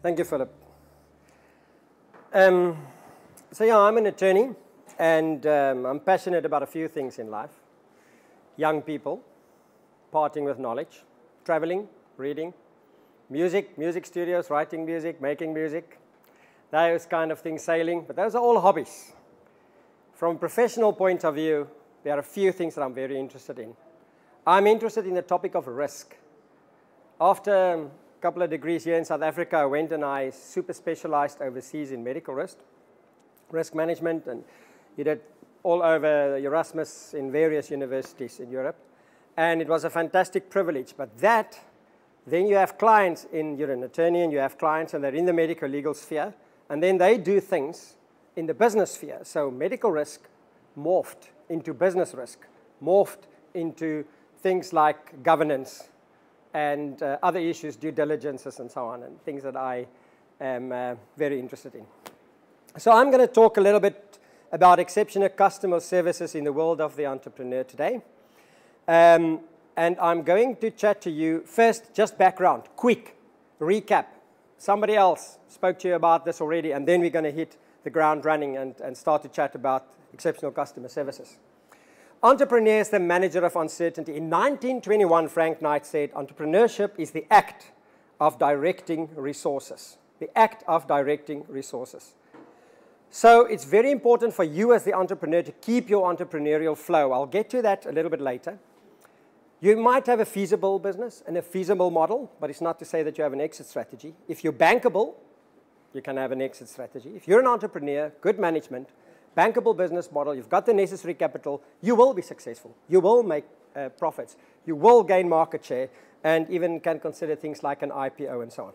Thank you, Philip. So yeah, I'm an attorney, and I'm passionate about a few things in life. Young people, parting with knowledge, traveling, reading, music studios, writing music, making music, those kind of things, sailing, but those are all hobbies. From a professional point of view, there are a few things that I'm very interested in. I'm interested in the topic of risk. After a couple of degrees here in South Africa, I went and I super specialized overseas in medical risk management, and did it all over Erasmus in various universities in Europe. And it was a fantastic privilege. But then you have clients, you're an attorney and you have clients and they're in the medical legal sphere, and then they do things in the business sphere. So medical risk morphed into business risk, morphed into things like governance and other issues, due diligences and so on, and things that I am very interested in. So I'm going to talk a little bit about exceptional customer services in the world of the entrepreneur today. And I'm going to chat to you first, just background, quick recap. Somebody else spoke to you about this already, and then we're going to hit the ground running and start to chat about exceptional customer services. Entrepreneur is the manager of uncertainty. In 1921, Frank Knight said, entrepreneurship is the act of directing resources. The act of directing resources. So it's very important for you as the entrepreneur to keep your entrepreneurial flow. I'll get to that a little bit later. You might have a feasible business and a feasible model, but it's not to say that you have an exit strategy. If you're bankable, you can have an exit strategy. If you're an entrepreneur, good management, bankable business model, you've got the necessary capital, you will be successful. You will make profits. You will gain market share, and even can consider things like an IPO and so on.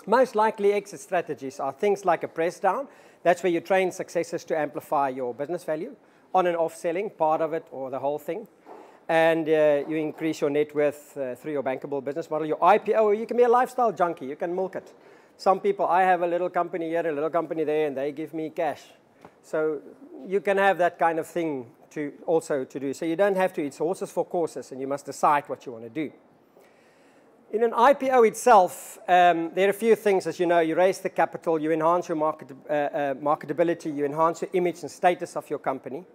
Most likely exit strategies are things like a press down. That's where you train successors to amplify your business value, on and off selling, part of it or the whole thing. And you increase your net worth through your bankable business model. Your IPO, you can be a lifestyle junkie. You can milk it. Some people, I have a little company here, a little company there, and they give me cash. So you can have that kind of thing to do. So you don't have to. It's horses for courses, and you must decide what you want to do. In an IPO itself, there are a few things, as you know. You raise the capital, you enhance your marketability, you enhance your image and status of your company.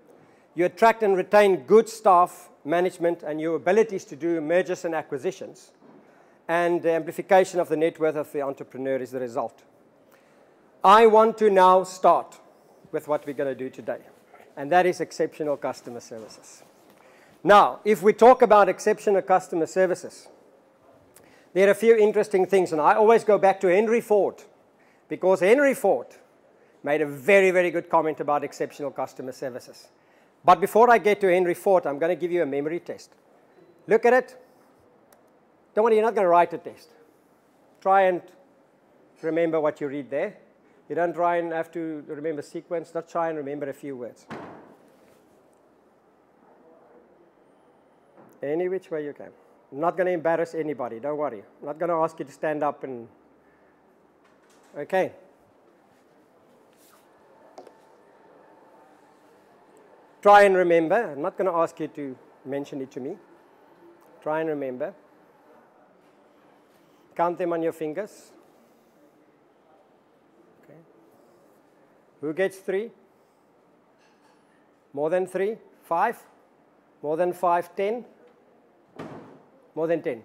You attract and retain good staff, management, and your abilities to do mergers and acquisitions. And the amplification of the net worth of the entrepreneur is the result. I want to now start with what we're going to do today, and that is exceptional customer services. Now, if we talk about exceptional customer services, there are a few interesting things, and I always go back to Henry Ford, because Henry Ford made a very, very good comment about exceptional customer services. But before I get to Henry Ford, I'm going to give you a memory test. Look at it. Don't worry, you're not going to write a test. Try and remember what you read there. You don't try and have to remember sequence. Just try and remember a few words. Any which way you can. I'm not going to embarrass anybody. Don't worry. I'm not going to ask you to stand up and... Okay. Try and remember. I'm not going to ask you to mention it to me. Try and remember. Count them on your fingers. Okay. Who gets 3? More than 3? 5? More than 5? 10? More than 10?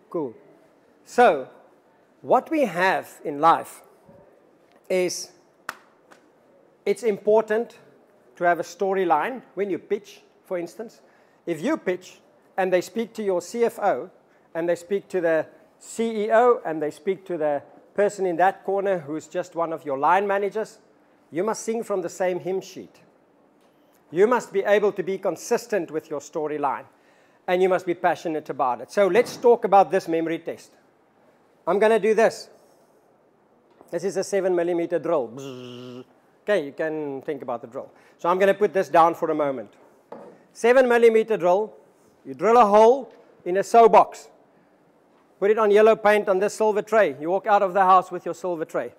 Cool. So, what we have in life is it's important to have a storyline when you pitch, for instance. If you pitch and they speak to your CFO and they speak to the CEO and they speak to the person in that corner who's just one of your line managers, you must sing from the same hymn sheet. You must be able to be consistent with your storyline, and you must be passionate about it. So let's talk about this memory test. I'm going to do this. This is a 7mm drill. Bzzz. Okay, you can think about the drill. So I'm going to put this down for a moment. 7mm drill. You drill a hole in a sew box. Put it on yellow paint on this silver tray. You walk out of the house with your silver tray.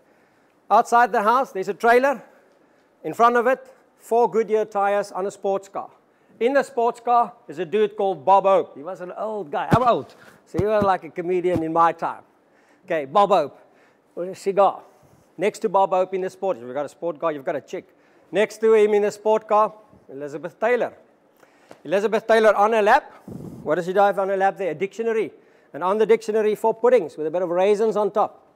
Outside the house, there's a trailer. In front of it, 4 Goodyear tires on a sports car. In the sports car is a dude called Bob Hope. He was an old guy. I'm old. So he was like a comedian in my time. Okay, Bob Hope. or a cigar. Next to Bob Hope in the sport, if you've got a sport car, you've got a chick. Next to him in the sport car, Elizabeth Taylor. Elizabeth Taylor on her lap. What does she have on her lap there? A dictionary. And on the dictionary, 4 puddings with a bit of raisins on top.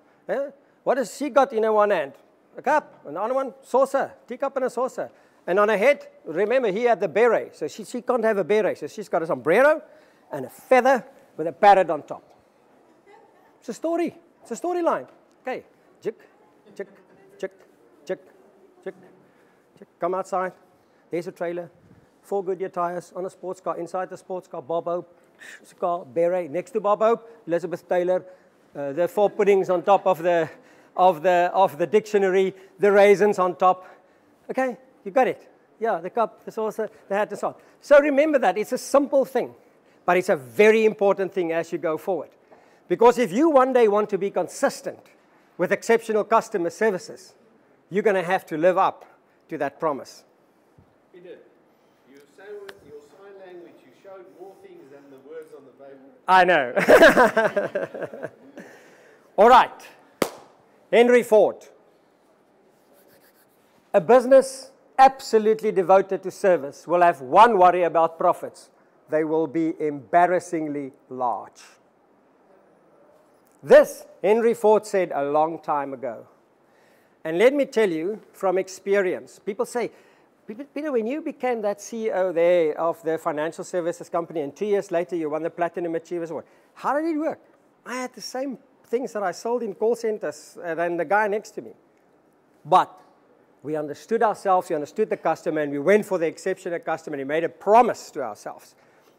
What has she got in her one hand? A cup. And the other one, saucer. Teacup and a saucer. And on her head, remember, he had the beret. So she can't have a beret. So she's got a sombrero and a feather with a parrot on top. It's a story. It's a storyline. Okay. Chick, chick, chick, chick, chick, chick. Come outside. There's a trailer. 4 Goodyear tires on a sports car. Inside the sports car, Bob Hope, cigar, beret. Next to Bob Hope, Elizabeth Taylor. The 4 puddings on top of the dictionary. The raisins on top. Okay, you got it. Yeah, the cup, the saucer, the hat, and so on. So remember that. It's a simple thing, but it's a very important thing as you go forward. Because if you one day want to be consistent with exceptional customer services, you're going to have to live up to that promise. Peter, you say with your sign language, you showed more things than the words on the paper. I know. All right. Henry Ford. A business absolutely devoted to service will have one worry about profits. They will be embarrassingly large. This, Henry Ford said a long time ago. And let me tell you from experience, people say, Peter, when you became that CEO there of the financial services company and 2 years later you won the Platinum Achievers Award, how did it work? I had the same things that I sold in call centers than the guy next to me. But we understood ourselves, we understood the customer, and we went for the exceptional customer, and we made a promise to ourselves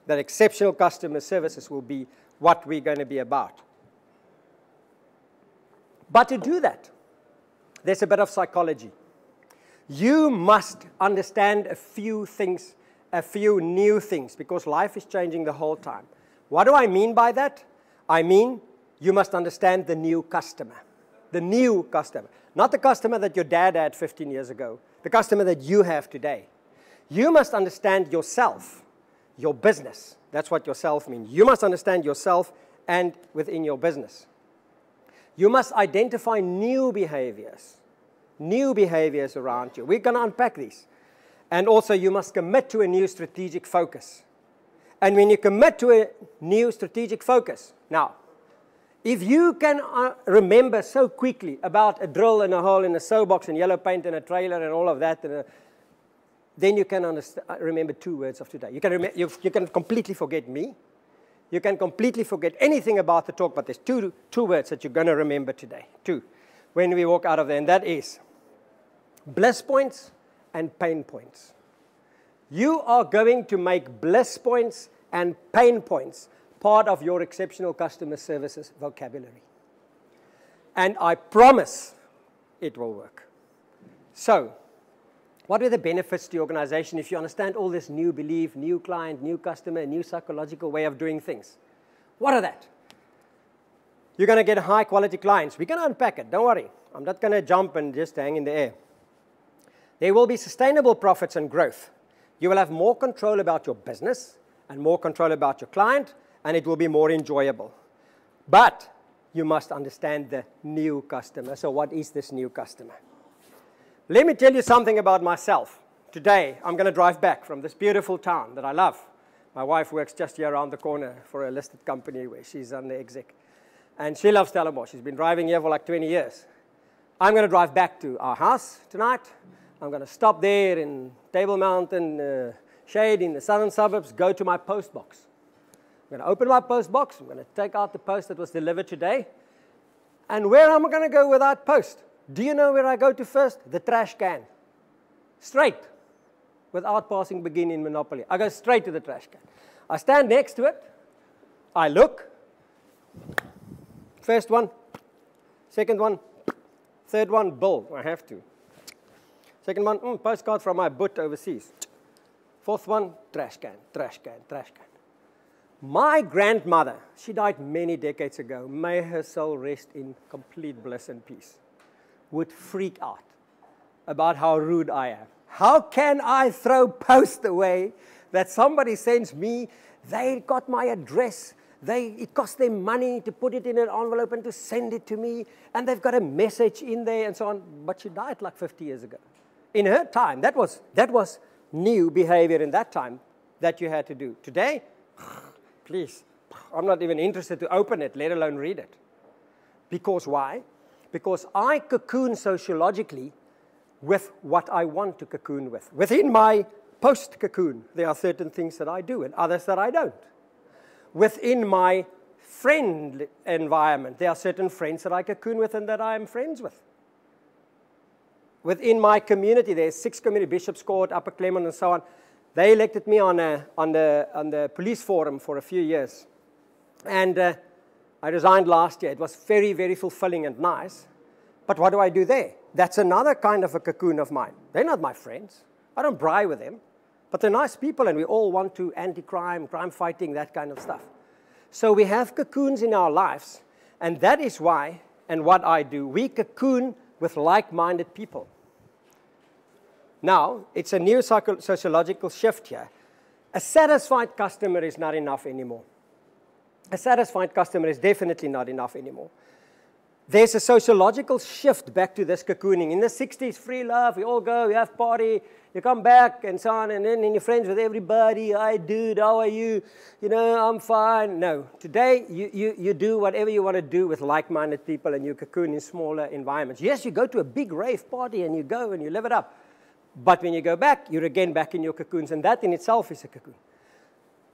that exceptional customer services will be what we're going to be about. But to do that, there's a bit of psychology. You must understand a few things, a few new things, because life is changing the whole time. What do I mean by that? I mean, you must understand the new customer. The new customer. Not the customer that your dad had 15 years ago. The customer that you have today. You must understand yourself, your business. That's what yourself means. You must understand yourself and within your business. You must identify new behaviors around you. We're going to unpack these. And also, you must commit to a new strategic focus. And when you commit to a new strategic focus, now, if you can remember so quickly about a drill and a hole in a sew box and yellow paint and a trailer and all of that, then you can remember 2 words of today. You can completely forget me. You can completely forget anything about the talk, but there's two words that you're going to remember today. 2, when we walk out of there, and that is bliss points and pain points. You are going to make bliss points and pain points part of your exceptional customer services vocabulary. And I promise it will work. So, what are the benefits to your organization if you understand all this new belief, new client, new customer, new psychological way of doing things? What are that? You're going to get high quality clients. We're going to unpack it. Don't worry. I'm not going to jump and just hang in the air. There will be sustainable profits and growth. You will have more control about your business and more control about your client, and it will be more enjoyable. But you must understand the new customer. So what is this new customer? Let me tell you something about myself. Today, I'm going to drive back from this beautiful town that I love. My wife works just here around the corner for a listed company where she's on the exec. And she loves Stellenbosch. She's been driving here for like 20 years. I'm going to drive back to our house tonight. I'm going to stop there in Table Mountain Shade in the southern suburbs, go to my post box. I'm going to open my post box. I'm going to take out the post that was delivered today. And where am I going to go with that post? Do you know where I go to first? The trash can. Straight. Without passing begin in Monopoly. I go straight to the trash can. I stand next to it. I look. First one. Second one. Third one, bill. I have to. Second one, postcard from my boot overseas. Fourth one, trash can, trash can, trash can. My grandmother, she died many decades ago, may her soul rest in complete bliss and peace, would freak out about how rude I am. How can I throw post away that somebody sends me? They got my address. It costs them money to put it in an envelope and to send it to me, and they've got a message in there and so on. But she died like 50 years ago. In her time, that was new behavior in that time that you had to do. Today, please, I'm not even interested to open it, let alone read it. Because why? Because I cocoon sociologically with what I want to cocoon with. Within my post-cocoon, there are certain things that I do and others that I don't. Within my friend environment, there are certain friends that I cocoon with and that I am friends with. Within my community, there's 6 community, Bishop's Court, Upper Claremont, and so on. They elected me on the police forum for a few years. And I resigned last year. It was very, very fulfilling and nice. But what do I do there? That's another kind of a cocoon of mine. They're not my friends. I don't braai with them. But they're nice people, and we all want to anti-crime, crime fighting, that kind of stuff. So we have cocoons in our lives, and that is why, and what I do, we cocoon with like-minded people. Now, it's a new sociological shift here. A satisfied customer is not enough anymore. A satisfied customer is definitely not enough anymore. There's a sociological shift back to this cocooning. In the 60s, free love, we all go, we have party, you come back and so on, and then you're friends with everybody. Hi, dude, how are you? You know, I'm fine. No, today you do whatever you want to do with like-minded people, and you cocoon in smaller environments. Yes, you go to a big rave party, and you go and you live it up. But when you go back, you're again back in your cocoons, and that in itself is a cocoon.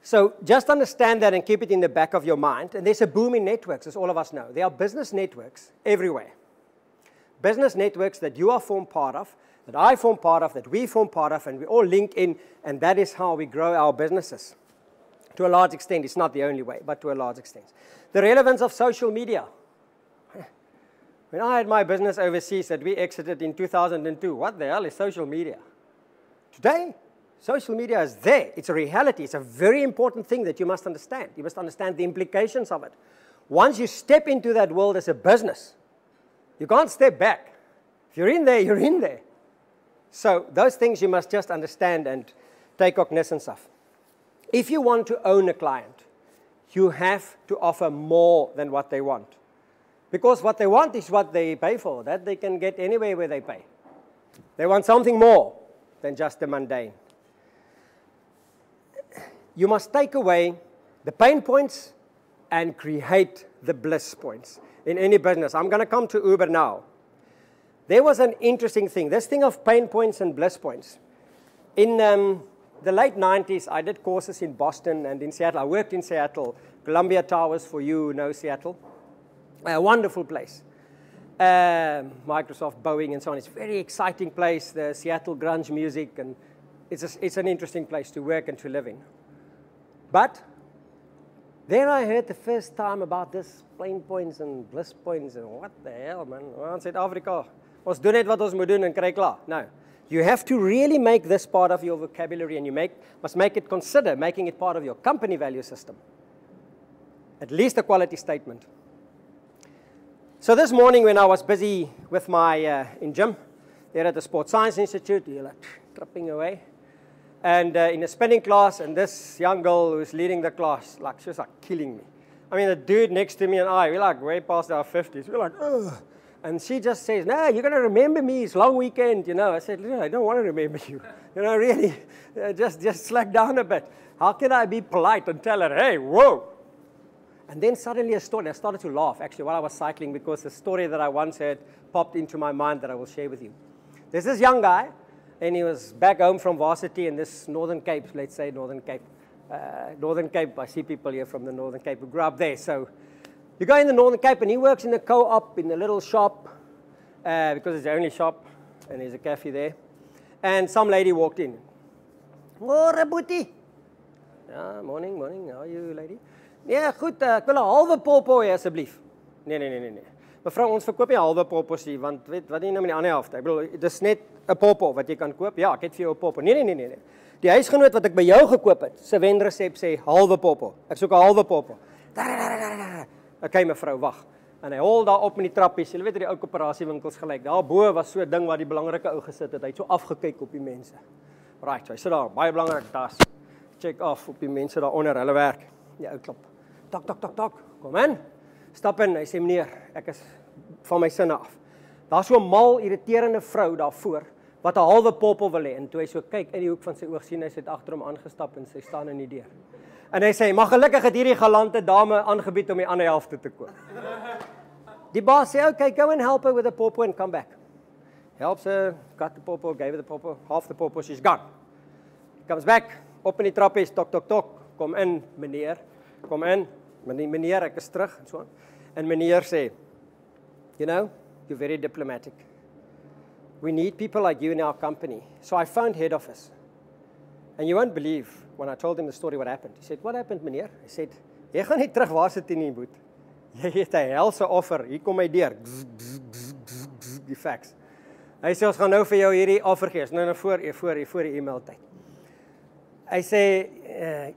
So just understand that and keep it in the back of your mind. And there's a boom in networks, as all of us know. There are business networks everywhere. Business networks that you are formed part of, that I form part of, that we form part of, and we all link in, and that is how we grow our businesses. To a large extent, it's not the only way, but to a large extent. The relevance of social media. When I had my business overseas that we exited in 2002, what the hell is social media? Today, social media is there. It's a reality. It's a very important thing that you must understand. You must understand the implications of it. Once you step into that world as a business, you can't step back. If you're in there, you're in there. So those things you must just understand and take cognizance of. If you want to own a client, you have to offer more than what they want. Because what they want is what they pay for. That they can get anywhere where they pay. They want something more than just the mundane. You must take away the pain points and create the bliss points in any business. I'm going to come to Uber now. There was an interesting thing, this thing of pain points and bliss points. In the late 90s, I did courses in Boston and in Seattle. I worked in Seattle. Columbia Towers, for you who know Seattle. A wonderful place. Microsoft, Boeing, and so on. It's a very exciting place, the Seattle grunge music, and it's an interesting place to work and to live in. But there I heard the first time about this pain points and bliss points, and what the hell, man? Well, in South Africa, ons doen net wat ons moet doen en kry klaar. No. You have to really make this part of your vocabulary, and you must make it consider making it part of your company value system. At least a quality statement. So this morning when I was busy with my in gym, there at the Sports Science Institute, you're like tripping away. And in a spinning class, and this young girl who's leading the class, like she was like killing me. I mean, the dude next to me and I, we're like way past our 50s. We're like, ugh. And she just says, no, you're going to remember me. It's long weekend, you know. I said, I don't want to remember you. You know, really, just slack down a bit. How can I be polite and tell her, hey, whoa? And then suddenly a story, I started to laugh actually while I was cycling because the story that I once heard popped into my mind that I will share with you. There's this young guy, and he was back home from varsity in this Northern Cape, let's say Northern Cape. Northern Cape, I see people here from the Northern Cape who grew up there. So you go in the Northern Cape, and he works in a co-op in a little shop because it's the only shop, and there's a cafe there. And some lady walked in. Môre boetie. Ja, morning, how are you, lady? Ja, goed, ek wil 'n halwe popo hê asseblief. Nee. Mevrou, ons verkoop nie halwe poppos nie, want weet wat jy nou met die ander helfte. Ek bedoel, dis net 'n poppo wat jy kan koop. Ja, ek het vir jou 'n poppo. Nee. Die huisgenoot wat ek by jou gekoop het, se wenresep sê halwe poppo. Ek soek 'n halwe poppo. Okay, mevrou, wag. En hy hol daar op met die trappies. Jy weet hoe die ou koöperasiewinkels gelyk. Daar bo was so 'n ding waar die belangrike ou gesit het. Hy het so afgekyk op die mense. Right, hy sit daar, baie belangrik, das. Check af op die mense daar onder hulle werk. Die ou klop. tok, tok, tok, tok, kom in. Stap in, hy sê, meneer, ek is van my sinne af. Daar so 'n mal, irriterende vrou daarvoor, wat 'n halwe poppel wil hê, en toe hy so kyk in die hoek van sy oog sien, hy het agter hom aangestap en sy staan in die deur. En hy sê, maar gelukkig het hierdie galante dame aangebied om die ander helfte te koop. Die baas sê, okay, go and help her with the popo and come back. Helps her, got the popo, gave her the popo, half the popo, she's gone. Comes back, op in die trappies, tok, tok, tok, kom in, meneer, kom in, meneer, ek is terug, en so aan. En meneer sê, you know, you're very diplomatic. We need people like you in our company. So I phoned head office. And you won't believe when I told him the story what happened. He said, what happened, meneer? I said, jy gaan nie terug, waar sit jy nie, boet? Jy het 'n helse offer, hier kom my deur. Die fax. Hy sê, ons gaan nou vir jou hierdie offer gee. Nou voor die e-mail tyd. Hy sê,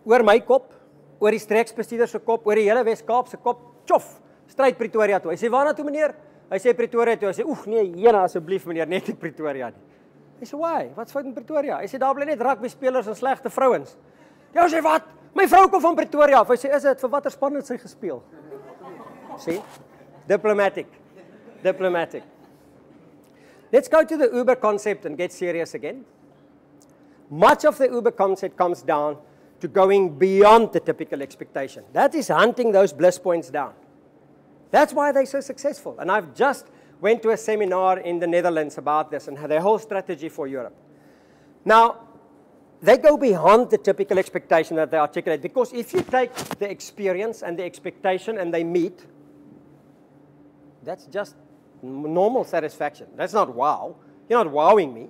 oor my kop, oor die streeksbestuurder se kop, oor die hele Wes-Kaap se kop, tjof, stryd Pretoria toe. Hy sê, waarna toe, meneer? Hy sê Pretoria toe. Hy sê, oeg, nee, jena asseblief meneer, net nie Pretoria nie. Hy sê, why? Wat's fout in Pretoria? Hy sê, daar bly net rugby spelers en slegte vrouens. Jy sê, wat? My vrou kom van Pretoria af. Hy sê, is dit, vir watter span het sy gespeel? See? Diplomatic. Let's go to the Uber concept and get serious again. Much of the Uber concept comes down to going beyond the typical expectation. That is hunting those bliss points down. That's why they're so successful. And I've just went to a seminar in the Netherlands about this and had a whole strategy for Europe. Now, they go beyond the typical expectation that they articulate, because if you take the experience and the expectation and they meet, that's just normal satisfaction. That's not wow. You're not wowing me.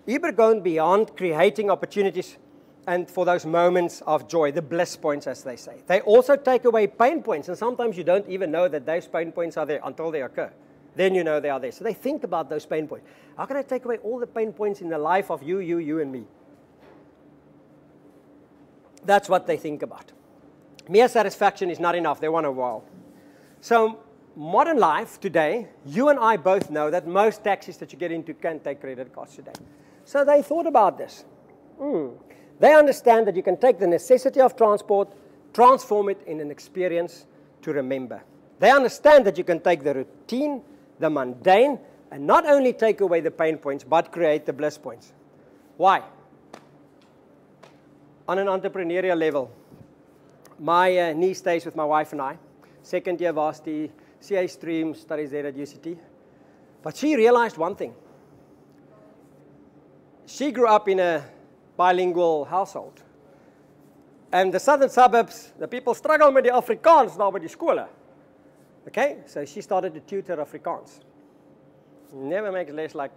Uber going beyond creating opportunities and for those moments of joy, the bliss points, as they say. They also take away pain points, and sometimes you don't even know that those pain points are there until they occur. Then you know they are there. So they think about those pain points. How can I take away all the pain points in the life of you, and me? That's what they think about. Mere satisfaction is not enough. They want a wow. So modern life today, you and I both know that most taxis that you get into can't take credit cards today. So they thought about this. They understand that you can take the necessity of transport, transform it in an experience to remember. They understand that you can take the routine, the mundane, and not only take away the pain points, but create the bliss points. Why? On an entrepreneurial level, my niece stays with my wife and I. Second year varsity, CA stream, studies there at UCT. But she realized one thing. She grew up in a bilingual household. And the southern suburbs, the people struggle with the Afrikaans now with the skole. Okay, so she started to tutor Afrikaans. Never makes less like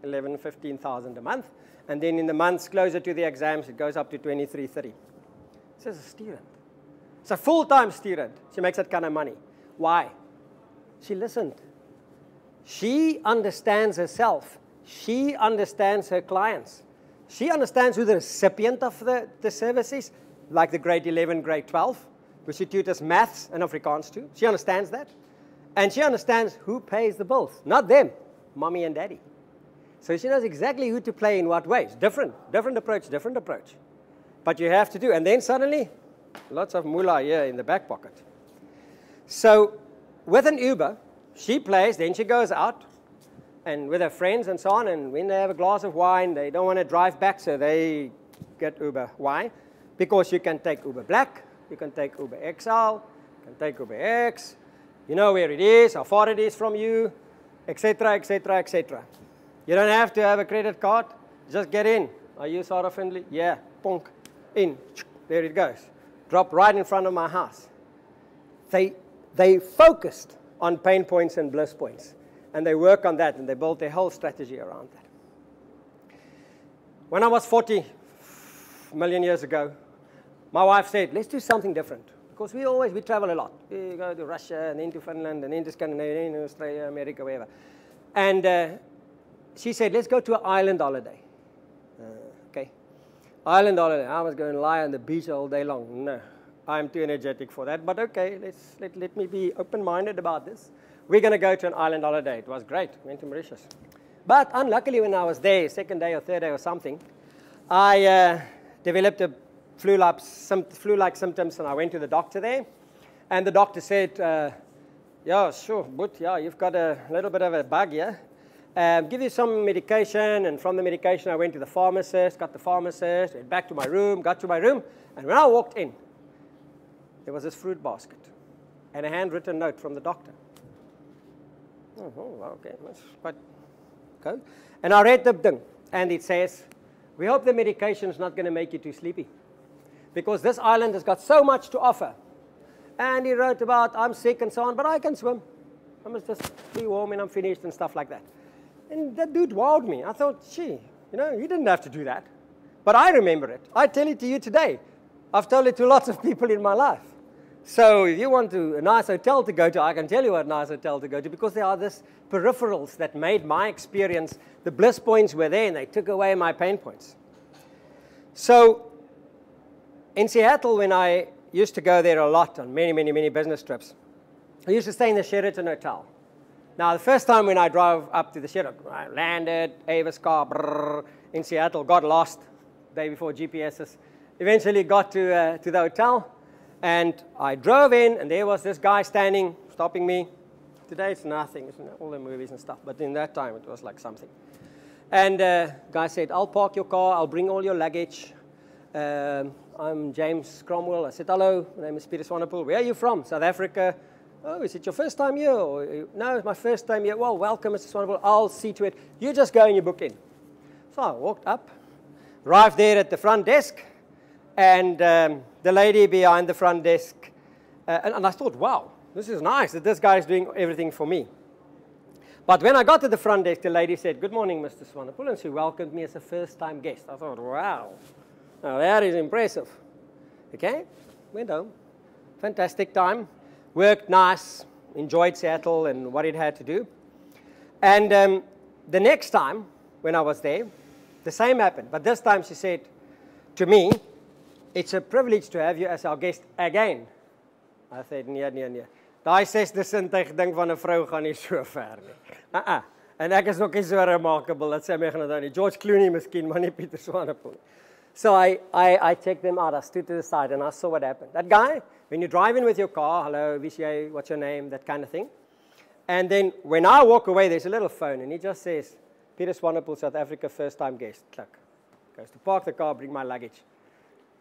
11,000, 15,000 a month. And then in the months closer to the exams, it goes up to 23, 30. She's a student. It's a full-time student. She makes that kind of money. Why? She listened. She understands herself. She understands her clients. She understands who the recipient of the service is, like the grade 11, grade 12, which she tutors maths and Afrikaans to. She understands that. And she understands who pays the bills. Not them, mommy and daddy. So she knows exactly who to play in what ways. Different approach. But you have to do. And then suddenly, lots of moolah here in the back pocket. So with an Uber, she plays, then she goes out, and with her friends and so on, and when they have a glass of wine, they don't want to drive back, so they get Uber. Why? Because you can take Uber Black, you can take Uber XL, you can take Uber X, you know where it is, how far it is from you, etc., etc., etc. You don't have to have a credit card, just get in. Are you SARA friendly? Yeah, punk, in, there it goes. Drop right in front of my house. They focused on pain points and bliss points. And they work on that, and they build their whole strategy around that. When I was 40 million years ago, my wife said, let's do something different. Because we travel a lot. We go to Russia, and then to Finland, and then to Scandinavia, and Australia, America, wherever. And she said, let's go to an island holiday. Okay. Island holiday. I was going to lie on the beach all day long. No, I'm too energetic for that. But okay, let me be open-minded about this. We're going to go to an island holiday. It was great. Went to Mauritius. But unluckily, when I was there, second day or third day or something, I developed a flu-like symptoms, and I went to the doctor there. And the doctor said, yeah, sure, but yeah, you've got a little bit of a bug here. Give you some medication, and from the medication I went to the pharmacist, got the pharmacist, went back to my room, got to my room, and when I walked in, there was this fruit basket and a handwritten note from the doctor. Oh, okay, that's quite good. And I read the thing, and it says, we hope the medication is not going to make you too sleepy, because this island has got so much to offer. And he wrote about, I'm sick and so on, but I can swim. I must just be warm and I'm finished and stuff like that. And that dude wowed me. I thought, gee, you know, he didn't have to do that. But I remember it. I tell it to you today. I've told it to lots of people in my life. So if you want a nice hotel to go to, I can tell you what nice hotel to go to, because there are these peripherals that made my experience, the bliss points were there and they took away my pain points. So in Seattle, when I used to go there a lot on many business trips, I used to stay in the Sheraton Hotel. Now, the first time when I drove up to the Sheraton, I landed, Avis car, in Seattle, got lost the day before GPSs, eventually got to the hotel, and I drove in, and there was this guy standing, stopping me. Today it's nothing, isn't it? All the movies and stuff, but in that time it was like something. And the guy said, I'll park your car, I'll bring all your luggage. I'm James Cromwell. I said, hello, my name is Pieter Swanepoel. Where are you from? South Africa. Oh, is it your first time here? Or, no, it's my first time here. Well, welcome, Mr. Swanepoel. I'll see to it. You just go and you book in. So I walked up, arrived there at the front desk, and the lady behind the front desk, and I thought, wow, this is nice that this guy is doing everything for me. But when I got to the front desk, the lady said, good morning, Mr. Swanepoel, and she welcomed me as a first-time guest. I thought, wow. Now, that is impressive. Okay, went home. Fantastic time. Worked nice. Enjoyed Seattle and what it had to do. And the next time when I was there, the same happened. But this time she said to me, it's a privilege to have you as our guest again. I said, nee. Daai 60 ding van 'n vrou gaan nie so ver nie. En ek is nog nie so remarkable dat sy my gaan onthou nie. George Clooney miskien, maar nie Pieter Swanepoel. So I checked them out. I stood to the side and I saw what happened. That guy, when you drive in with your car, hello, VCA, what's your name, that kind of thing. And then when I walk away, there's a little phone and he just says, Pieter Swanepoel, South Africa, first-time guest. Click. Goes to park the car, bring my luggage.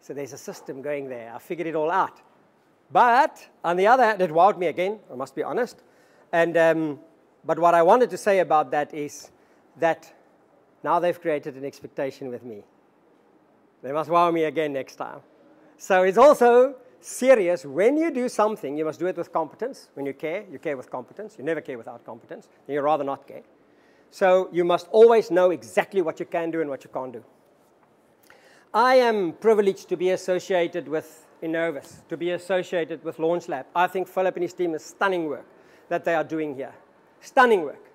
So there's a system going there. I figured it all out. But on the other hand, it wowed me again, I must be honest. And but what I wanted to say about that is that now they've created an expectation with me. They must wow me again next time. So it's also serious. When you do something, you must do it with competence. When you care with competence. You never care without competence. You rather not care. So you must always know exactly what you can do and what you can't do. I am privileged to be associated with Innovus, to be associated with LaunchLab. I think Philip and his team is stunning work that they are doing here. Stunning work.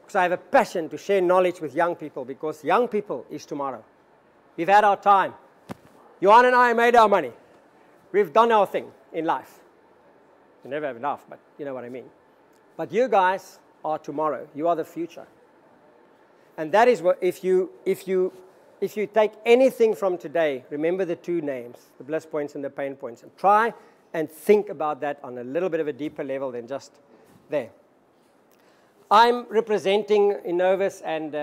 Because I have a passion to share knowledge with young people, because young people is tomorrow. We've had our time. Johan and I made our money. We've done our thing in life. You never have enough, but you know what I mean. But you guys are tomorrow. You are the future. And that is what, if you take anything from today, remember the two names, the bliss points and the pain points, and try and think about that on a little bit of a deeper level than just there. I'm representing Innovus and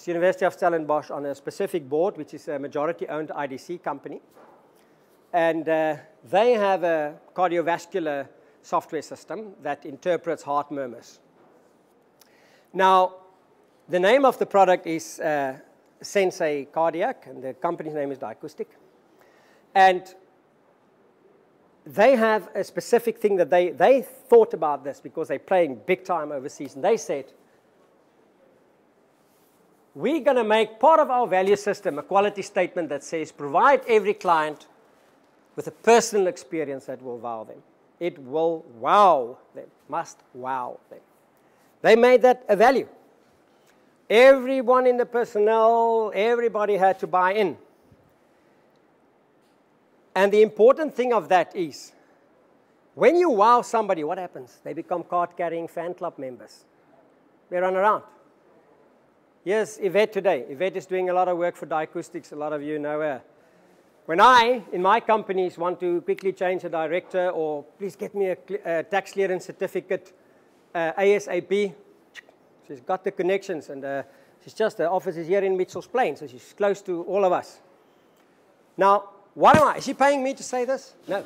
University of Stellenbosch on a specific board, which is a majority-owned IDC company. And they have a cardiovascular software system that interprets heart murmurs. Now, the name of the product is Sensei Cardiac, and the company's name is Diacoustic. And they have a specific thing that they thought about this because they're playing big time overseas. And they said, we're going to make part of our value system a quality statement that says, provide every client with a personal experience that will wow them. It will wow them, must wow them. They made that a value. Everyone in the personnel, everybody had to buy in. And the important thing of that is, when you wow somebody, what happens? They become Cardcarrying Fan Club members. They run around. Here's Yvette today. Yvette is doing a lot of work for Diacoustics. A lot of you know her. When I, in my companies, want to quickly change a director or please get me a tax clearance certificate ASAP, she's got the connections and she's just, the office is here in Mitchell's Plain, so she's close to all of us. Now, what am I? Is she paying me to say this? No,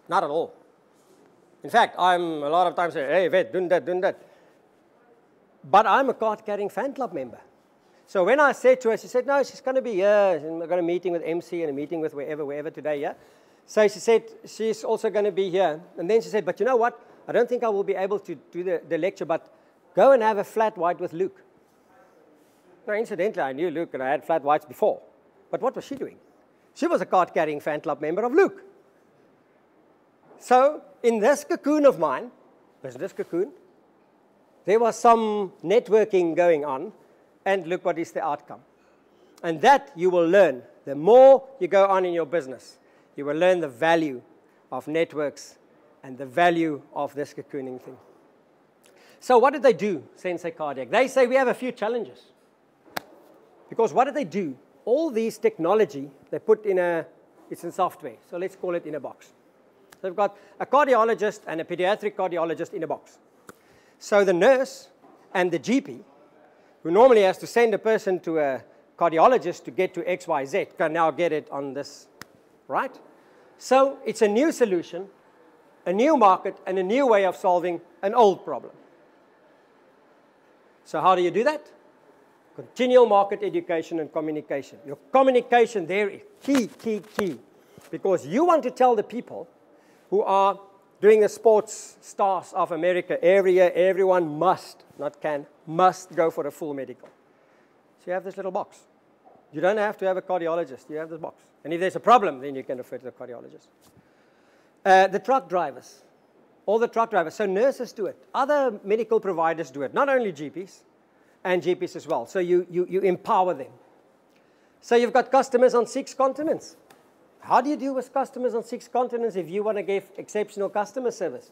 not at all. In fact, I'm a lot of times saying, hey, vet, doing that. But I'm a Cardcarrying Fan Club member. So when I said to her, she said, no, she's going to be here. I've got a meeting with MC and a meeting with wherever today, yeah? So she said, she's also going to be here. And then she said, but you know what? I don't think I will be able to do the lecture, but go and have a flat white with Luke. Now, incidentally, I knew Luke and I had flat whites before. But what was she doing? She was a Cardcarrying Fan Club member of Luke. So in this cocoon of mine, business cocoon, there was some networking going on, and look what is the outcome. And that you will learn. The more you go on in your business, you will learn the value of networks and the value of this cocooning thing. So what did they do, Sensei Cardiac? They say we have a few challenges. Because what did they do? All these technology, they put it's in software. So let's call it in a box. So they've got a cardiologist and a pediatric cardiologist in a box. So the nurse and the GP, who normally has to send a person to a cardiologist to get to XYZ, can now get it on this, right? So it's a new solution, a new market, and a new way of solving an old problem. So how do you do that? Continual market education and communication. Your communication there is key. Because you want to tell the people who are doing the sports stars of America, everyone must, not can, must go for a full medical. So you have this little box. You don't have to have a cardiologist. You have this box. And if there's a problem, then you can refer to the cardiologist. The truck drivers. All the truck drivers. So nurses do it. Other medical providers do it. Not only GPs, and GPs as well. So you empower them. So you've got customers on 6 continents. How do you deal with customers on 6 continents if you want to give exceptional customer service?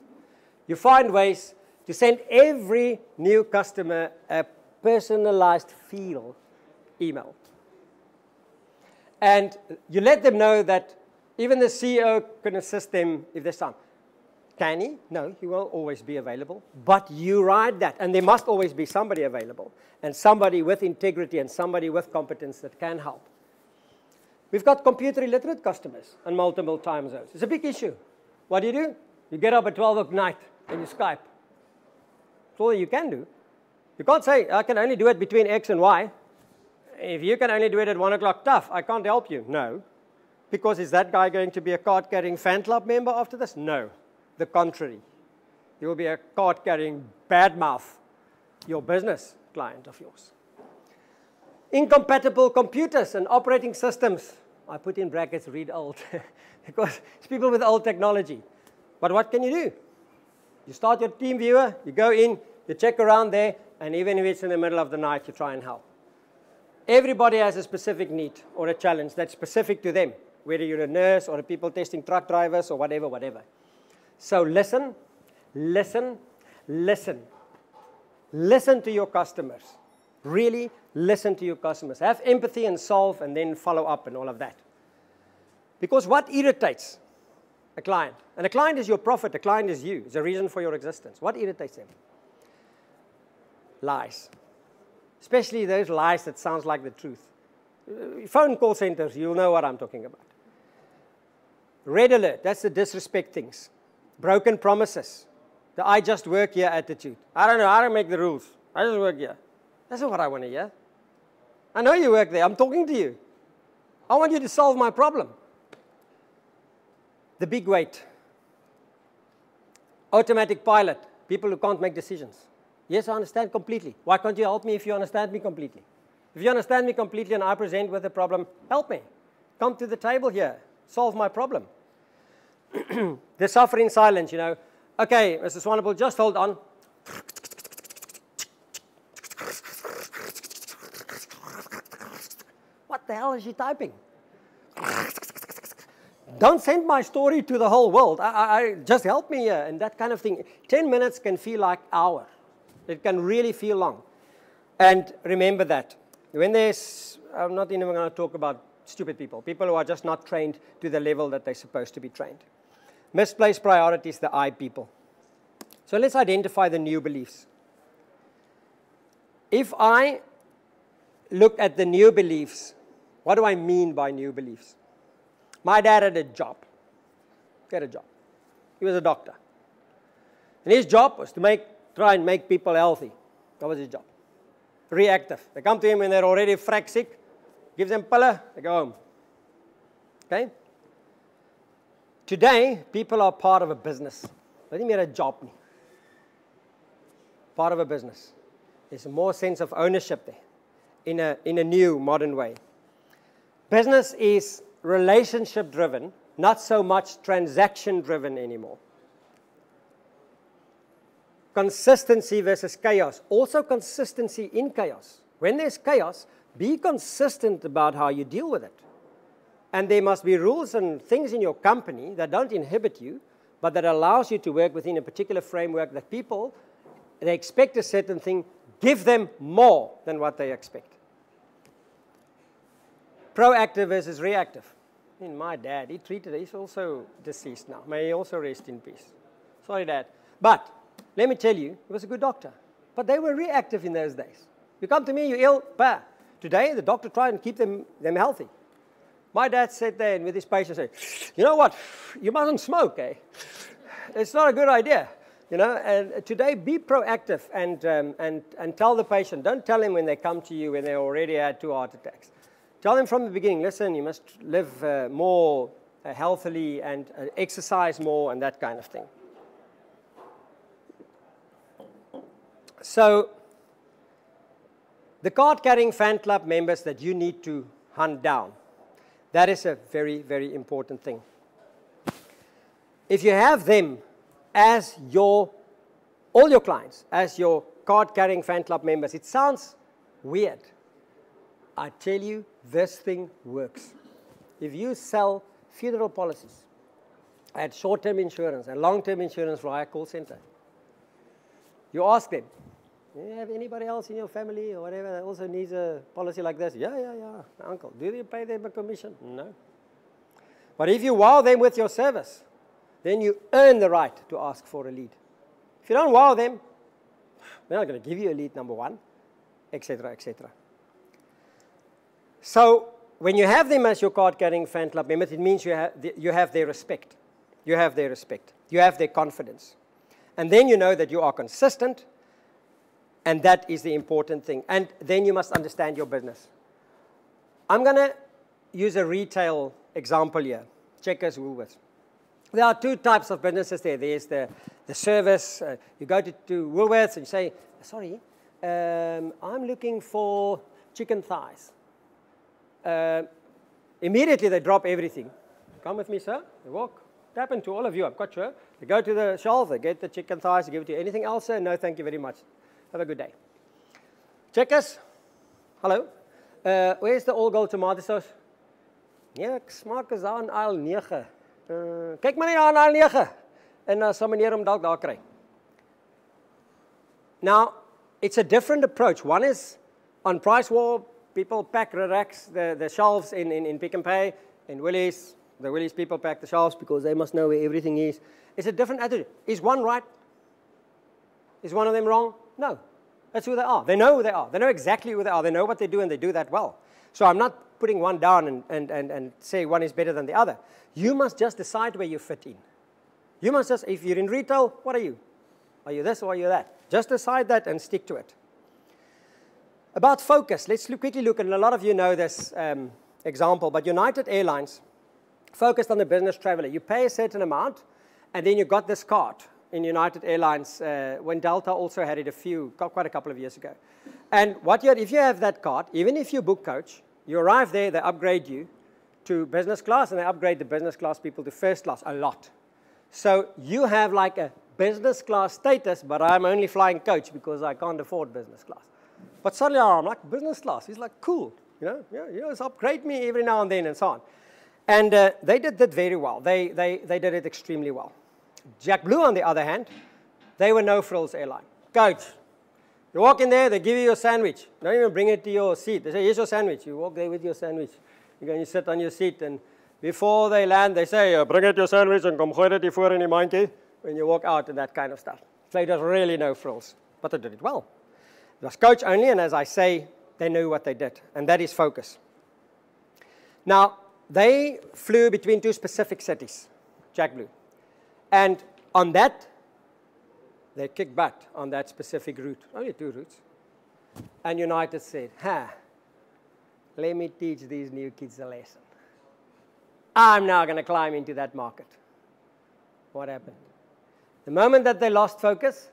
You find ways to send every new customer a personalized field email. And you let them know that even the CEO can assist them if there's time. Can he? No, he will always be available. But you ride that. And there must always be somebody available. And somebody with integrity and somebody with competence that can help. We've got computer illiterate customers on multiple time zones. It's a big issue. What do? You get up at 12 at night and you Skype. That's all you can do. You can't say, I can only do it between X and Y. If you can only do it at 1 o'clock, tough. I can't help you. No. Because is that guy going to be a Cardcarrying Fan Club member after this? No. The contrary. You will be a card-carrying badmouth, your business client of yours. Incompatible computers and operating systems. I put in brackets, read old, because it's people with old technology. But what can you do? You start your team viewer, you go in, you check around there, and even if it's in the middle of the night, you try and help. Everybody has a specific need or a challenge that's specific to them, whether you're a nurse or a people testing truck drivers or whatever. So listen to your customers. Really listen to your customers. Have empathy and solve and then follow up and all of that. Because what irritates a client? And a client is your profit, a client is you. It's a reason for your existence. What irritates them? Lies. Especially those lies that sounds like the truth. Phone call centers, you'll know what I'm talking about. Red alert, that's the disrespect things. Broken promises. The I just work here attitude. I don't know, I don't make the rules. I just work here. That's not what I want to hear. I know you work there. I'm talking to you. I want you to solve my problem. The big weight. Automatic pilot. People who can't make decisions. Yes, I understand completely. Why can't you help me if you understand me completely? If you understand me completely and I present with a problem, help me. Come to the table here. Solve my problem. They suffer in silence, you know. Okay, Mr. Swanepoel, just hold on. What the hell is she typing? Don't send my story to the whole world. Just help me here and that kind of thing. 10 minutes can feel like hours. It can really feel long. And remember that. When I'm not even going to talk about stupid people, people who are just not trained to the level that they're supposed to be trained. Misplaced priorities, the I people. So let's identify the new beliefs. If I look at the new beliefs, what do I mean by new beliefs? My dad had a job. He had a job. He was a doctor. And his job was to try and make people healthy. That was his job. Reactive. They come to him when they're already frack sick, gives them pillen, they go home. Okay? Today, people are part of a business. Hulle nie meer 'n job nie. Part of a business. There's more sense of ownership there in a new, modern way. Business is relationship-driven, not so much transaction-driven anymore. Consistency versus chaos. Also consistency in chaos. When there's chaos, be consistent about how you deal with it. And there must be rules and things in your company that don't inhibit you, but that allows you to work within a particular framework that people, they expect a certain thing, give them more than what they expect. Proactive versus reactive. I mean, my dad, he's also deceased now. May he also rest in peace. Sorry, Dad. But let me tell you, he was a good doctor. But they were reactive in those days. You come to me, you're ill, bah. Today, the doctor tried and keep them healthy. My dad sat there and with his patient said, you know what, you mustn't smoke, eh? It's not a good idea. You know, and today be proactive and tell the patient, don't tell him when they come to you when they already had 2 heart attacks. Tell them from the beginning, listen, you must live more healthily and exercise more and that kind of thing. So, the card-carrying fan club members that you need to hunt down, that is a very, very important thing. If you have them as all your clients, as your card-carrying fan club members, it sounds weird. I tell you, this thing works. If you sell funeral policies, I had short-term insurance and long-term insurance via call center. You ask them, do you have anybody else in your family or whatever that also needs a policy like this? Yeah, uncle. Do you pay them a commission? No. But if you wow them with your service, then you earn the right to ask for a lead. If you don't wow them, they're not going to give you a lead, number one, etc., etc. So when you have them as your card-carrying fan club members, it means you have their respect. You have their respect. You have their confidence. And then you know that you are consistent, and that is the important thing. And then you must understand your business. I'm going to use a retail example here. Checkers, Woolworths. There are 2 types of businesses there. There's the service. You go to Woolworths and you say, sorry, I'm looking for chicken thighs. Immediately they drop everything. Come with me, sir. They walk. It happened to all of you, I'm quite sure. They go to the shelf, they get the chicken thighs, they give it to you. Anything else, sir? No, thank you very much. Have a good day. Checkers. Hello. Where's the all-gold tomato sauce? Nee, ek smaak is daar in aisle 9. Kyk maar net daar in aisle 9. En sal meneer hom dalk daar kry. Now, it's a different approach. One is on price war, people pack racks, the shelves in Pick n Pay, in Woolies. The Woolies people pack the shelves because they must know where everything is. It's a different attitude. Is one right? Is one of them wrong? No. That's who they are. They know who they are. They know exactly who they are. They know what they do, and they do that well. So I'm not putting one down and say one is better than the other. You must just decide where you fit in. You must just, if you're in retail, what are you? Are you this or are you that? Just decide that and stick to it. About focus, let's quickly look, and a lot of you know this example, but United Airlines focused on the business traveler. You pay a certain amount, and then you got this card in United Airlines when Delta also had it quite a couple of years ago. And if you have that card, even if you book coach, you arrive there, they upgrade you to business class, and they upgrade the business class people to first class a lot. So you have like a business class status, but I'm only flying coach because I can't afford business class. But suddenly I'm like, business class. He's like, cool. It's upgrade me every now and then and so on. And they did that very well. They did it extremely well. JetBlue, on the other hand, they were no-frills airline. Coach, you walk in there, they give you your sandwich. Don't even bring it to your seat. They say, here's your sandwich. You walk there with your sandwich. You're going to sit on your seat, and before they land, they say, bring out your sandwich and come gooi dit hier voor in die mandjie when you walk out and that kind of stuff. So it was really no frills, but they did it well. It was coach only, and as I say, they knew what they did, and that is focus. Now, they flew between 2 specific cities, JetBlue, and on that, they kicked butt on that specific route, only 2 routes. And United said, let me teach these new kids a lesson. I'm now going to climb into that market. What happened? The moment that they lost focus,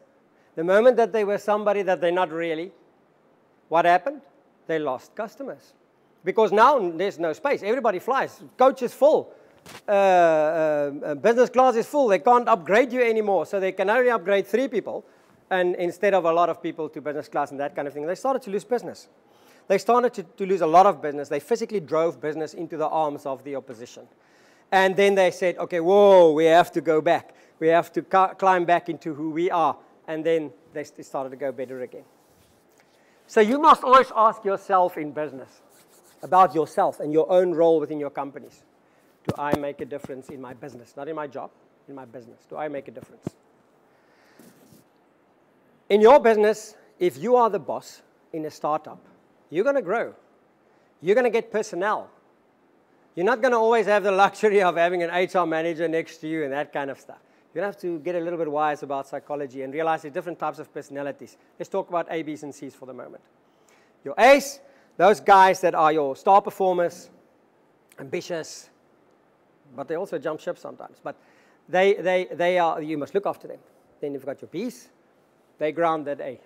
the moment that they were somebody that they're not really, what happened? They lost customers. Because now there's no space. Everybody flies. Coach is full. Business class is full. They can't upgrade you anymore. So they can only upgrade 3 people. And instead of a lot of people to business class and that kind of thing, they started to lose business. They started to lose a lot of business. They physically drove business into the arms of the opposition. And then they said, okay, whoa, we have to go back. We have to climb back into who we are. And then they started to go better again. So you must always ask yourself in business about yourself and your own role within your companies. Do I make a difference in my business? Not in my job, in my business. Do I make a difference? In your business, if you are the boss in a startup, you're going to grow. You're going to get personnel. You're not going to always have the luxury of having an HR manager next to you and that kind of stuff. You have to get a little bit wise about psychology and realize there's different types of personalities. Let's talk about A, B's, and C's for the moment. Your A's, those guys that are your star performers, ambitious, but they also jump ship sometimes. But they are, you must look after them. Then you've got your B's. They ground that A.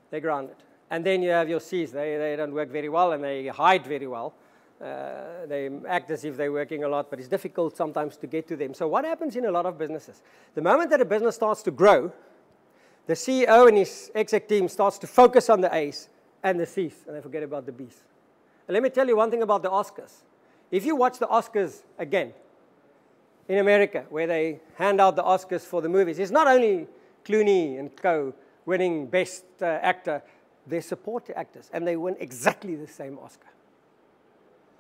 They ground it. And then you have your C's. They don't work very well, and they hide very well. They act as if they're working a lot, but it's difficult sometimes to get to them. So what happens in a lot of businesses? The moment that a business starts to grow, the CEO and his exec team starts to focus on the A's and the C's, and they forget about the B's. And let me tell you one thing about the Oscars. If you watch the Oscars again, in America, where they hand out the Oscars for the movies, it's not only Clooney and co. winning Best Actor, they support the actors, and they win exactly the same Oscar.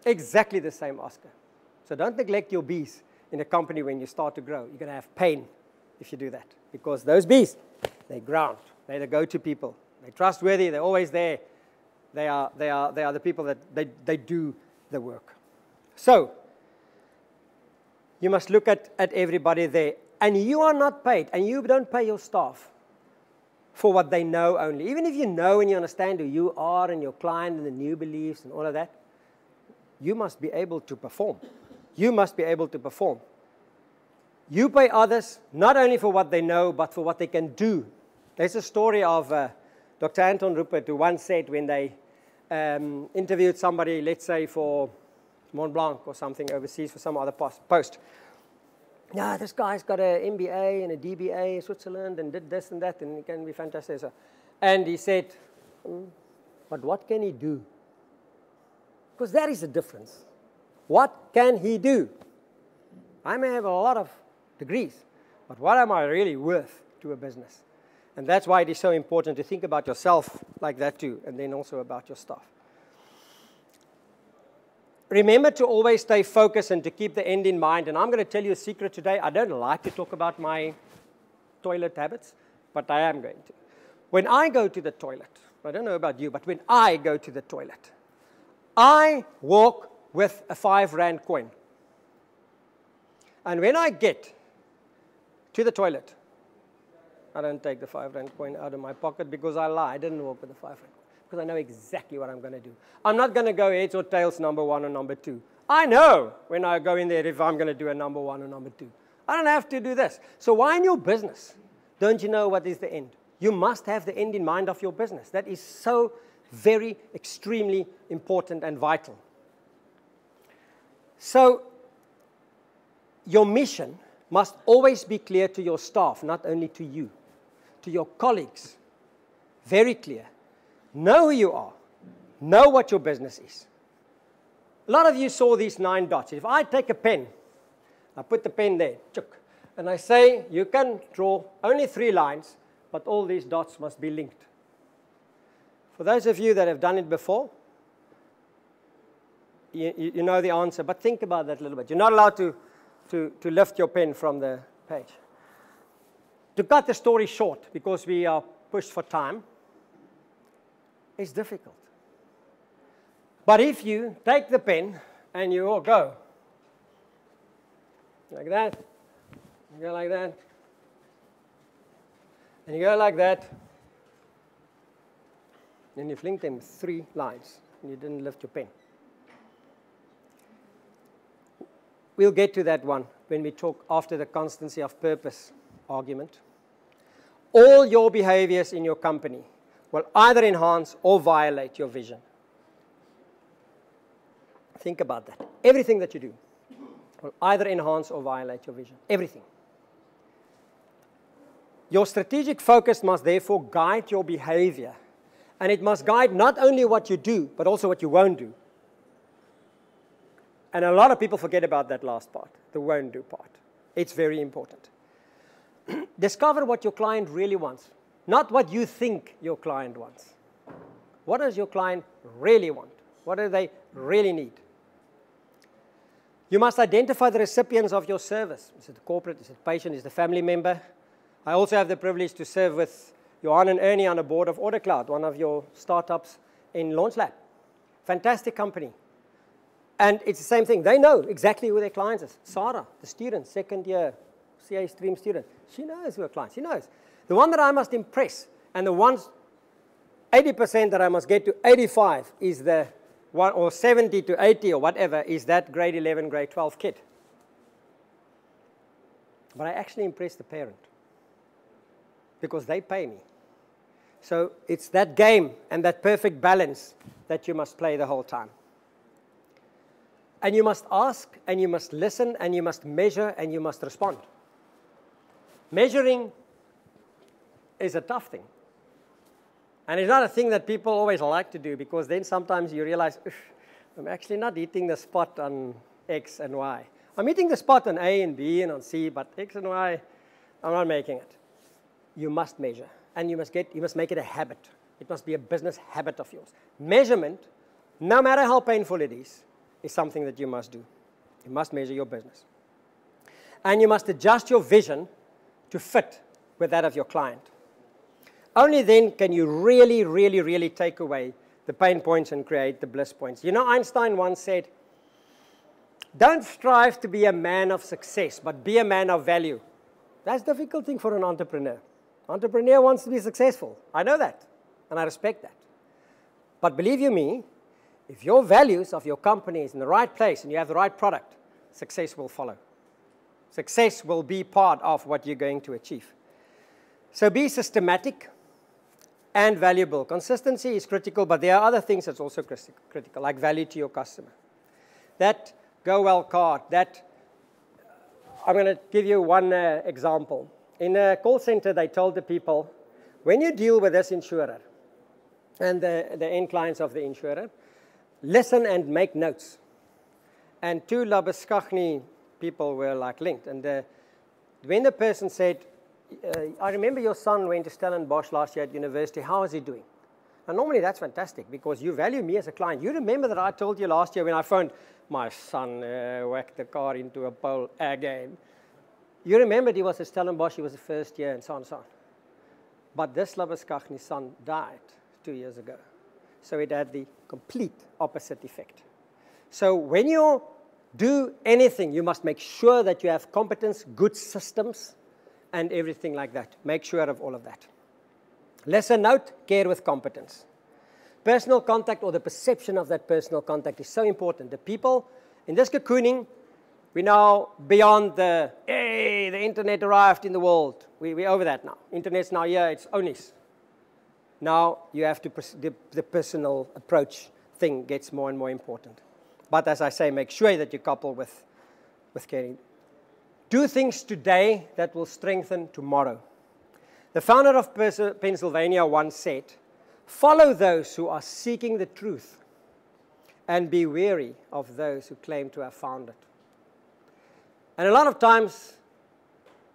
Exactly the same Oscar. So don't neglect your B's in a company when you start to grow. You're going to have pain if you do that, because those B's, they ground. They're the go-to people. They're trustworthy. They're always there. They are the people that they do the work. So you must look at everybody there. And you are not paid, and you don't pay your staff for what they know only. Even if you know and you understand who you are and your client and the new beliefs and all of that, you must be able to perform. You must be able to perform. You pay others not only for what they know, but for what they can do. There's a story of Dr. Anton Rupert, who once said when they interviewed somebody, let's say for Mont Blanc or something overseas for some other post. Yeah, this guy's got an MBA and a DBA in Switzerland and did this and that, and he can be fantastic. And he said, but what can he do? Because that is the difference. What can he do? I may have a lot of degrees, but what am I really worth to a business? And that's why it is so important to think about yourself like that too, and then also about your staff. Remember to always stay focused and to keep the end in mind. And I'm going to tell you a secret today. I don't like to talk about my toilet habits, but I am going to. When I go to the toilet, I don't know about you, but when I go to the toilet, I walk with a 5 Rand coin. And when I get to the toilet, I don't take the 5 Rand coin out of my pocket because I lie. I didn't walk with the 5 Rand coin because I know exactly what I'm going to do. I'm not going to go heads or tails, number 1 or number 2. I know when I go in there if I'm going to do a number 1 or number 2. I don't have to do this. So why in your business don't you know what is the end? You must have the end in mind of your business. That is so very, extremely important and vital. So your mission must always be clear to your staff, not only to you, to your colleagues. Very clear. Know who you are. Know what your business is. A lot of you saw these 9 dots. If I take a pen, I put the pen there, and I say you can draw only 3 lines, but all these dots must be linked. For those of you that have done it before, you know the answer, but think about that a little bit. You're not allowed to lift your pen from the page. To cut the story short, because we are pushed for time, it's difficult. But if you take the pen and you all go like that, you go like that, and you go like that, and you've linked them 3 lines, and you didn't lift your pen. We'll get to that one when we talk after the constancy of purpose argument. All your behaviors in your company will either enhance or violate your vision. Think about that. Everything that you do will either enhance or violate your vision. Everything. Your strategic focus must therefore guide your behavior. And it must guide not only what you do, but also what you won't do. And a lot of people forget about that last part, the won't do part. It's very important. Discover what your client really wants, not what you think your client wants. What does your client really want? What do they really need? You must identify the recipients of your service. Is it the corporate? Is it the patient? Is it the family member? I also have the privilege to serve with Johan and Ernie on the board of AutoCloud, one of your startups in LaunchLab. Fantastic company. And it's the same thing. They know exactly who their clients is. Sarah, the student, second year CA stream student, she knows who her clients. She knows. The one that I must impress, and the ones 80% that I must get to 85 is the one, or 70 to 80 or whatever, is that grade 11, grade 12 kid. But I actually impress the parent because they pay me. So it's that game and that perfect balance that you must play the whole time. And you must ask, and you must listen, and you must measure, and you must respond. Measuring is a tough thing. And it's not a thing that people always like to do, because then sometimes you realize, I'm actually not hitting the spot on X and Y. I'm hitting the spot on A and B and on C, but X and Y, I'm not making it. You must measure, and you must make it a habit. It must be a business habit of yours. Measurement, no matter how painful it is something that you must do. You must measure your business. And you must adjust your vision to fit with that of your client. Only then can you really, really, really take away the pain points and create the bliss points. You know, Einstein once said, don't strive to be a man of success, but be a man of value. That's a difficult thing for an entrepreneur. Entrepreneur wants to be successful. I know that, and I respect that. But believe you me, if your values of your company is in the right place and you have the right product, success will follow. Success will be part of what you're going to achieve. So be systematic and valuable. Consistency is critical, but there are other things that's also critical, like value to your customer. That go well card, that I'm going to give you one example. In a call center, they told the people, when you deal with this insurer and the end clients of the insurer, listen and make notes. And 2 Labuschagne people were like linked. And when the person said, I remember your son went to Stellenbosch last year at university, how is he doing? And normally that's fantastic because you value me as a client. You remember that I told you last year when I phoned, my son whacked the car into a pole again. You remembered he was at Stellenbosch, he was the first year, and so on and so on. But this Labuschagne's son died 2 years ago. So it had the complete opposite effect. So when you do anything, you must make sure that you have competence, good systems, and everything like that. Make sure of all of that. Lesson note, care with competence. Personal contact, or the perception of that personal contact, is so important. The people in this cocooning, we're now beyond the, hey, the internet arrived in the world. We're over that now. Internet's now here, it's onlys. Now you have to, the personal approach thing gets more and more important. But as I say, make sure that you couple with caring. Do things today that will strengthen tomorrow. The founder of Pennsylvania once said, follow those who are seeking the truth and be wary of those who claim to have found it. And a lot of times,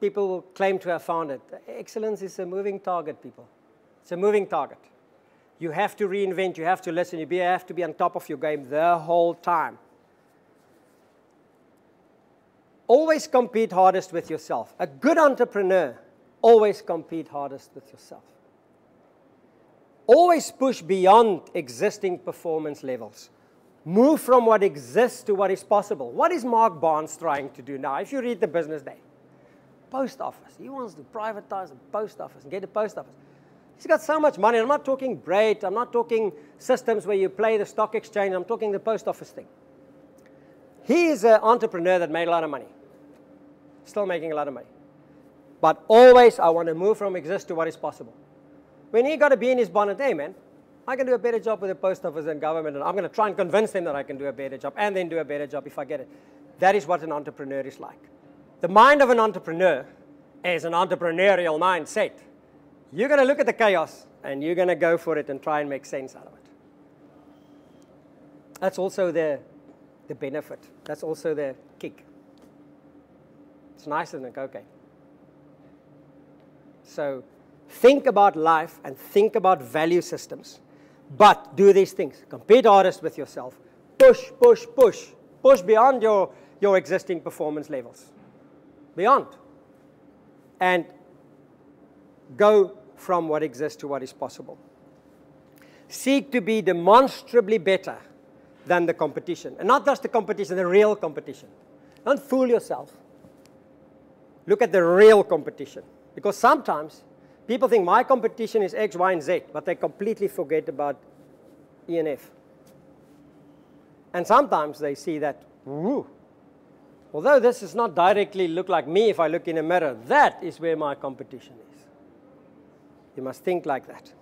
people will claim to have found it. Excellence is a moving target, people. It's a moving target. You have to reinvent, you have to listen, you have to be on top of your game the whole time. always compete hardest with yourself. A good entrepreneur always compete hardest with yourself. Always push beyond existing performance levels. Move from what exists to what is possible. What is Mark Barnes trying to do now? If you read the Business Day, post office. He wants to privatize the post office and get the post office. He's got so much money. I'm not talking Braid. I'm not talking systems where you play the stock exchange. I'm talking the post office thing. He is an entrepreneur that made a lot of money. Still making a lot of money. But always, I want to move from exist to what is possible. When he got a bee in his bonnet, hey man, I can do a better job with the post office and government, and I'm going to try and convince them that I can do a better job, and then do a better job if I get it. That is what an entrepreneur is like. The mind of an entrepreneur is an entrepreneurial mindset. You're going to look at the chaos, and you're going to go for it and try and make sense out of it. That's also the benefit. That's also the kick. It's nicer than cocaine. So think about life and think about value systems. But do these things. Compete hardest with yourself. Push, push, push. Push beyond your existing performance levels. Beyond. And go from what exists to what is possible. Seek to be demonstrably better than the competition. And not just the competition, the real competition. Don't fool yourself. Look at the real competition. Because sometimes people think my competition is X, Y, and Z, but they completely forget about E and F. And sometimes they see that, woo, although this does not directly look like me if I look in a mirror, that is where my competition is. You must think like that.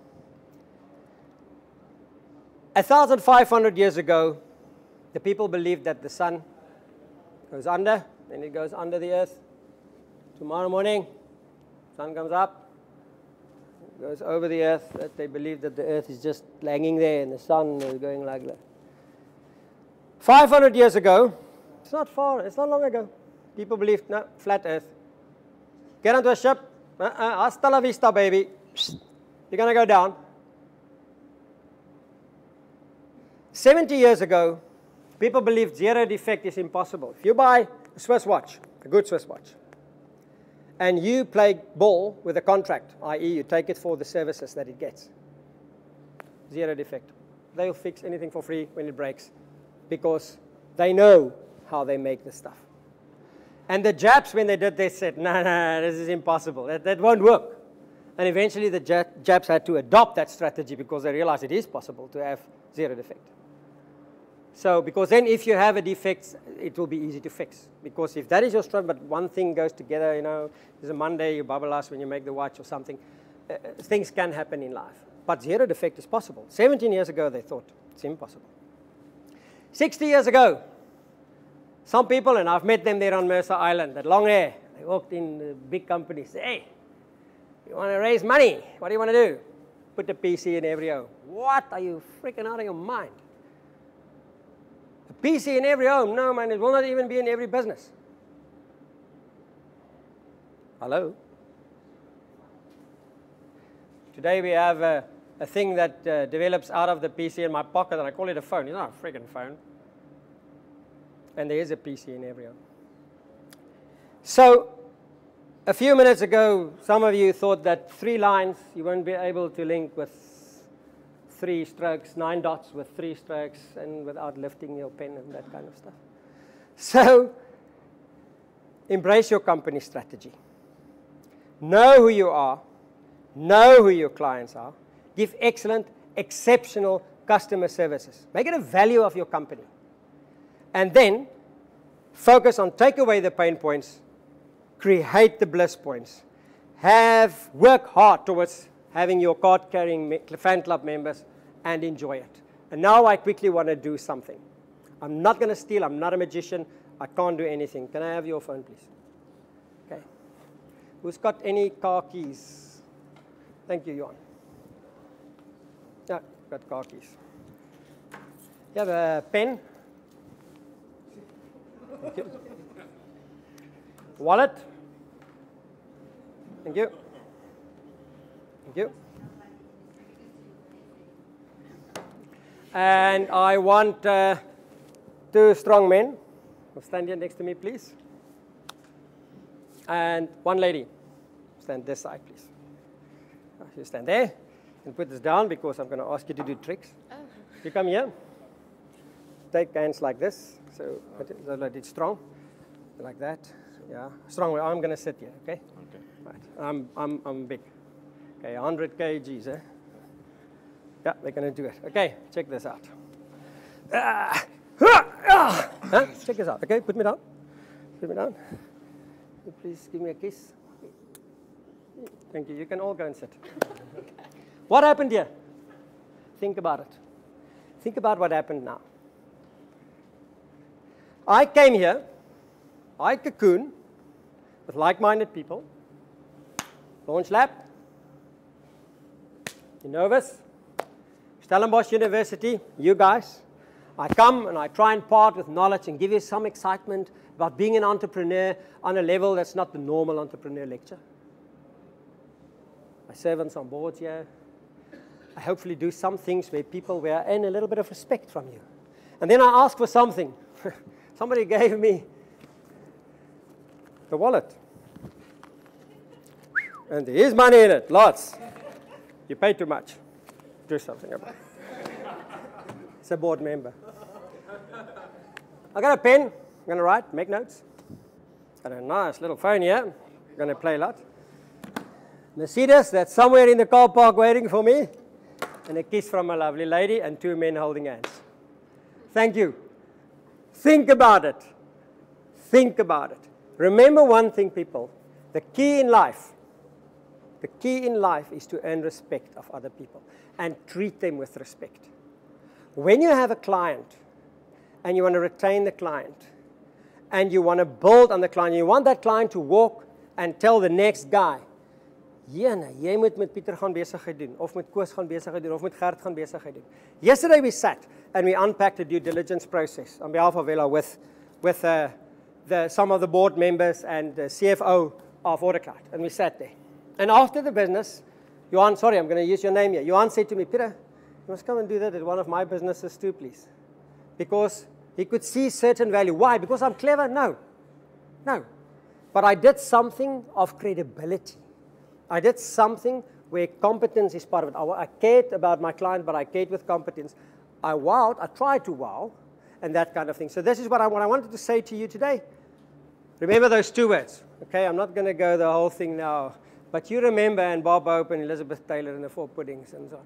1,500 years ago, the people believed that the sun goes under, then it goes under the earth. Tomorrow morning, sun comes up, goes over the earth. That they believe that the earth is just hanging there and the sun is going like that. 500 years ago, it's not far, it's not long ago, people believed, no, flat earth. Get onto a ship, hasta la vista, baby. You're going to go down. 70 years ago, people believed zero defect is impossible. If you buy a Swiss watch, a good Swiss watch, and you play ball with a contract, i.e. you take it for the services that it gets, zero defect. They'll fix anything for free when it breaks because they know how they make the stuff. And the Japs, when they did, they said, no, this is impossible. That won't work. And eventually the Japs had to adopt that strategy because they realized it is possible to have zero defect. So, because then if you have a defect, it will be easy to fix. Because if that is your struggle, but one thing goes together, you know, there's a Monday, you bubble us when you make the watch or something, things can happen in life. But zero defect is possible. 17 years ago, they thought it's impossible. 60 years ago, some people, and I've met them there on Mercer Island, that long hair, they walked in the big companies, say, hey, you want to raise money? What do you want to do? Put a PC in every home. What? Are you freaking out of your mind? A PC in every home? No, man, it will not even be in every business. Hello? Today we have a thing that develops out of the PC in my pocket, and I call it a phone. It's not a freaking phone. And there is a PC in every home. So, a few minutes ago, some of you thought that 3 lines, you won't be able to link with 3 strokes, 9 dots with 3 strokes, and without lifting your pen and that kind of stuff. So, embrace your company strategy. Know who you are. Know who your clients are. Give excellent, exceptional customer services. Make it a value of your company. And then, focus on take away the pain points, create the bliss points, work hard towards having your card-carrying fan club members, and enjoy it. And now I quickly want to do something. I'm not going to steal. I'm not a magician. I can't do anything. Can I have your phone, please? Okay. Who's got any car keys? Thank you, Johan. Yeah, got car keys. You have a pen? Thank you. Wallet? Thank you. Thank you. And I want 2 strong men. Stand here next to me, please. And one lady. Stand this side, please. You stand there. And put this down because I'm going to ask you to do tricks. Oh. You come here. Take hands like this. So that it's strong. Like that. Yeah. Strong. I'm going to sit here, okay? Okay. Right. I'm big. Okay, 100 kgs, eh? Yeah, we're going to do it. Okay, check this out. Check this out. Okay, put me down. Put me down. Please give me a kiss. Thank you. You can all go and sit. What happened here? Think about it. Think about what happened now. I came here, I Cocoon, with like-minded people. LaunchLab. Innovus. Stellenbosch University. You guys. I come and I try and part with knowledge and give you some excitement about being an entrepreneur on a level that's not the normal entrepreneur lecture. I serve on some boards here. I hopefully do some things where people will earn a little bit of respect from you. And then I ask for something. Somebody gave me the wallet. And there is money in it, lots. You pay too much. Do something about it. It's a board member. I got a pen. I'm going to write, make notes. Got a nice little phone here. I'm going to play a lot. Mercedes, that's somewhere in the car park waiting for me. And a kiss from a lovely lady and 2 men holding hands. Thank you. Think about it. Think about it. Remember one thing, people. The key in life is to earn respect of other people and treat them with respect. When you have a client and you want to retain the client and you want to build on the client, you want that client to walk and tell the next guy, Jene, jy moet met Pieter gaan besigheid doen, of met Koos gaan besigheid doen, of met Gert gaan besigheid doen. Yesterday we sat and we unpacked the due diligence process on behalf of Ella with some of the board members and the CFO of AutoCloud. And we sat there. And after the business, Johan, sorry, I'm going to use your name here. Johan said to me, Pieter, you must come and do that at one of my businesses too, please. Because he could see certain value. Why? Because I'm clever? No. No. But I did something of credibility. I did something where competence is part of it. I cared about my client, but I cared with competence. I wowed, I tried to wow, and that kind of thing. So this is what I wanted to say to you today. Remember those 2 words. Okay, I'm not going to go the whole thing now. But you remember, and Bob Hope and Elizabeth Taylor and the 4 puddings and so on.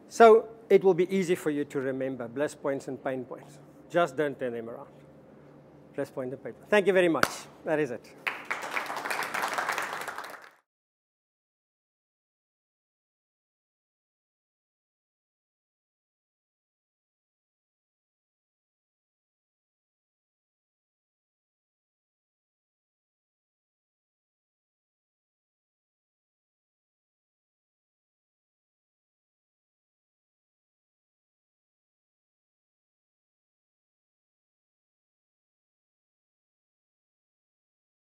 So it will be easy for you to remember bliss points and pain points. Just don't turn them around. Bliss point and pain point. Thank you very much. That is it.